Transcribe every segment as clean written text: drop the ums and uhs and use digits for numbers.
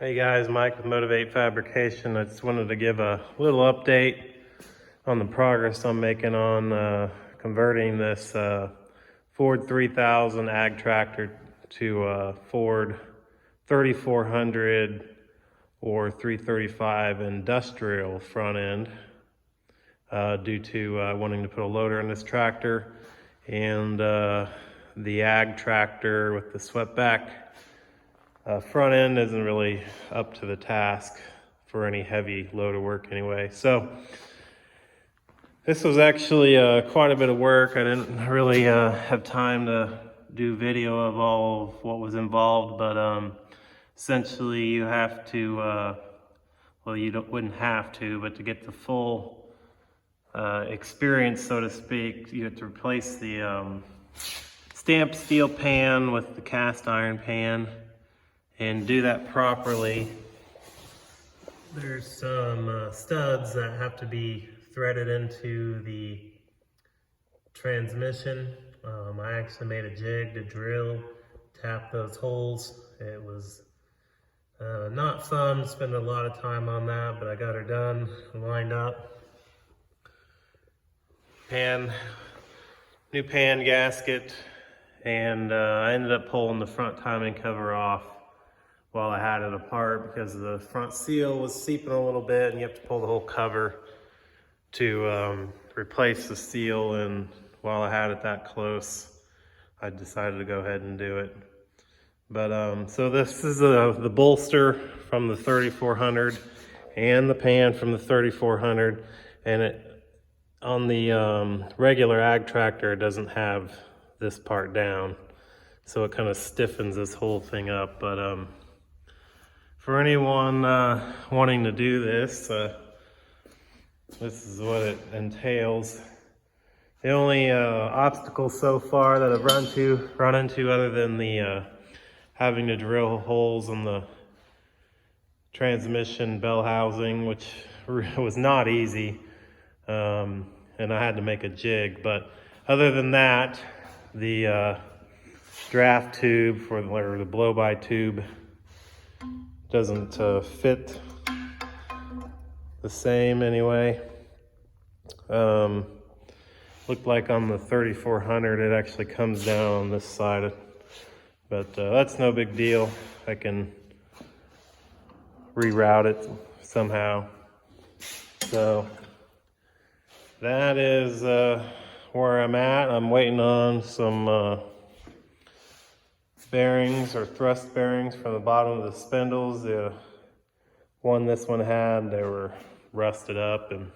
Hey guys, Mike with Motivate Fabrication. I just wanted to give a little update on the progress I'm making on converting this Ford 3000 ag tractor to a Ford 3400 or 335 industrial front end due to wanting to put a loader in this tractor, and the ag tractor with the swept back front end isn't really up to the task for any heavy loader work anyway. So this was actually quite a bit of work. I didn't really have time to do video of all of what was involved, but essentially you have to, well, you wouldn't have to, but to get the full experience, so to speak, you have to replace the stamped steel pan with the cast iron pan. And do that properly, there's some studs that have to be threaded into the transmission. I actually made a jig to drill, tap those holes. It was not fun, spending a lot of time on that, but I got her done and lined up. New pan gasket, and I ended up pulling the front timing cover off while I had it apart because the front seal was seeping a little bit, and you have to pull the whole cover to replace the seal. And while I had it that close, I decided to go ahead and do it. But so this is the bolster from the 3400 and the pan from the 3400, and it on the regular ag tractor, it doesn't have this part down, so it kind of stiffens this whole thing up. But for anyone wanting to do this, this is what it entails. The only obstacle so far that I've run into, other than the having to drill holes in the transmission bell housing, which was not easy, and I had to make a jig. But other than that, the draft tube or the blow-by tube doesn't fit the same anyway. Looked like on the 3400 it actually comes down on this side, but that's no big deal. I can reroute it somehow. So that is where I'm at. I'm waiting on some bearings or thrust bearings from the bottom of the spindles. The one this one had, they were rusted up and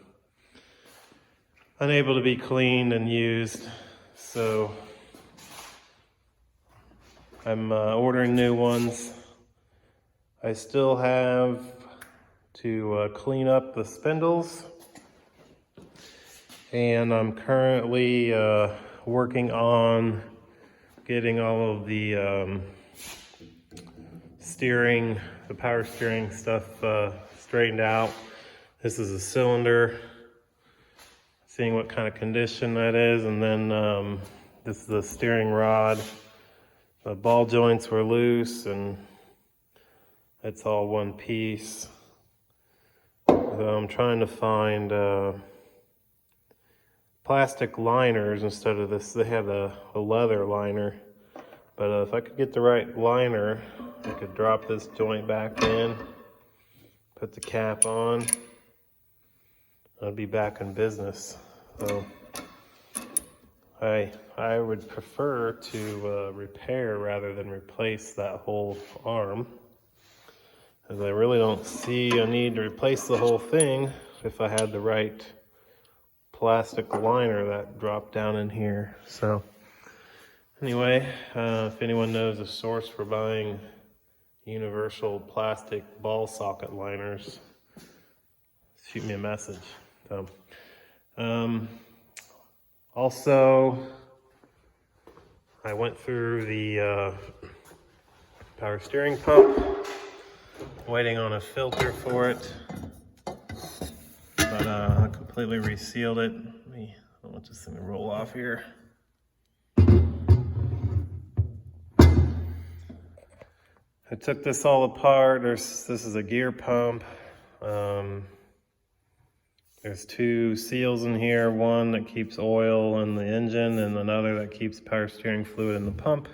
unable to be cleaned and used. So I'm ordering new ones. I still have to clean up the spindles, and I'm currently working on getting all of the steering, the power steering stuff straightened out. This is a cylinder, seeing what kind of condition that is, and then this is the steering rod. The ball joints were loose, and it's all one piece. So I'm trying to find plastic liners instead of this. They have a leather liner, but if I could get the right liner, I could drop this joint back in, put the cap on, I'd be back in business. So I would prefer to repair rather than replace that whole arm, as I really don't see a need to replace the whole thing if I had the right plastic liner that dropped down in here. So anyway, if anyone knows a source for buying universal plastic ball socket liners, shoot me a message. So also, I went through the power steering pump, waiting on a filter for it, but I completely resealed it. I'll let this thing roll off here. I took this all apart. This is a gear pump. There's two seals in here, one that keeps oil in the engine and another that keeps power steering fluid in the pump.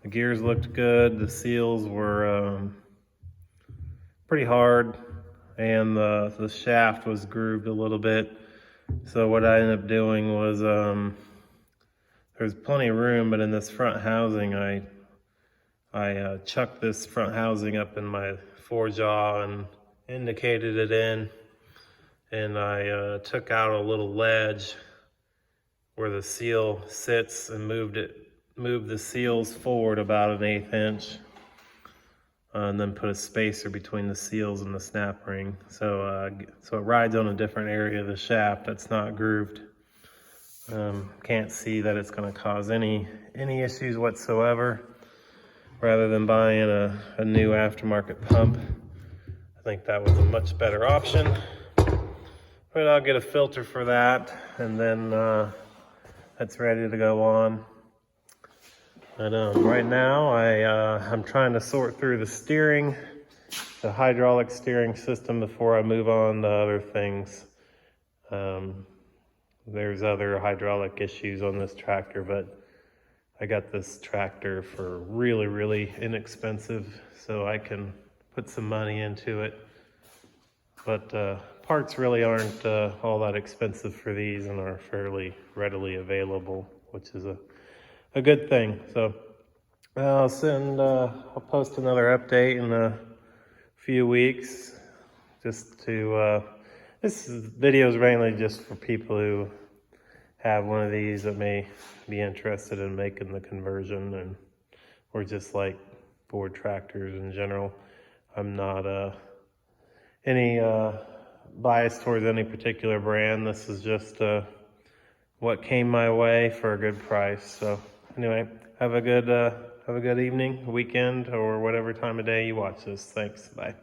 The gears looked good. The seals were pretty hard, and the shaft was grooved a little bit. So what I ended up doing was, there's plenty of room, but in this front housing, I chucked this front housing up in my forejaw and indicated it in, and I took out a little ledge where the seal sits and moved the seals forward about 1/8 inch, and then put a spacer between the seals and the snap ring, so it rides on a different area of the shaft that's not grooved. Can't see that it's going to cause any issues whatsoever. Rather than buying a new aftermarket pump, I think that was a much better option. But I'll get a filter for that, and then that's ready to go on. But right now, I'm trying to sort through the hydraulic steering system before I move on to other things. There's other hydraulic issues on this tractor, but I got this tractor for really, really inexpensive, so I can put some money into it. But parts really aren't all that expensive for these and are fairly readily available, which is a good thing. So I'll post another update in a few weeks. This video is mainly just for people who have one of these that may be interested in making the conversion, or just like Ford tractors in general. I'm not any bias towards any particular brand. This is just what came my way for a good price. So anyway, have a good evening, weekend, or whatever time of day you watch this. Thanks. Bye.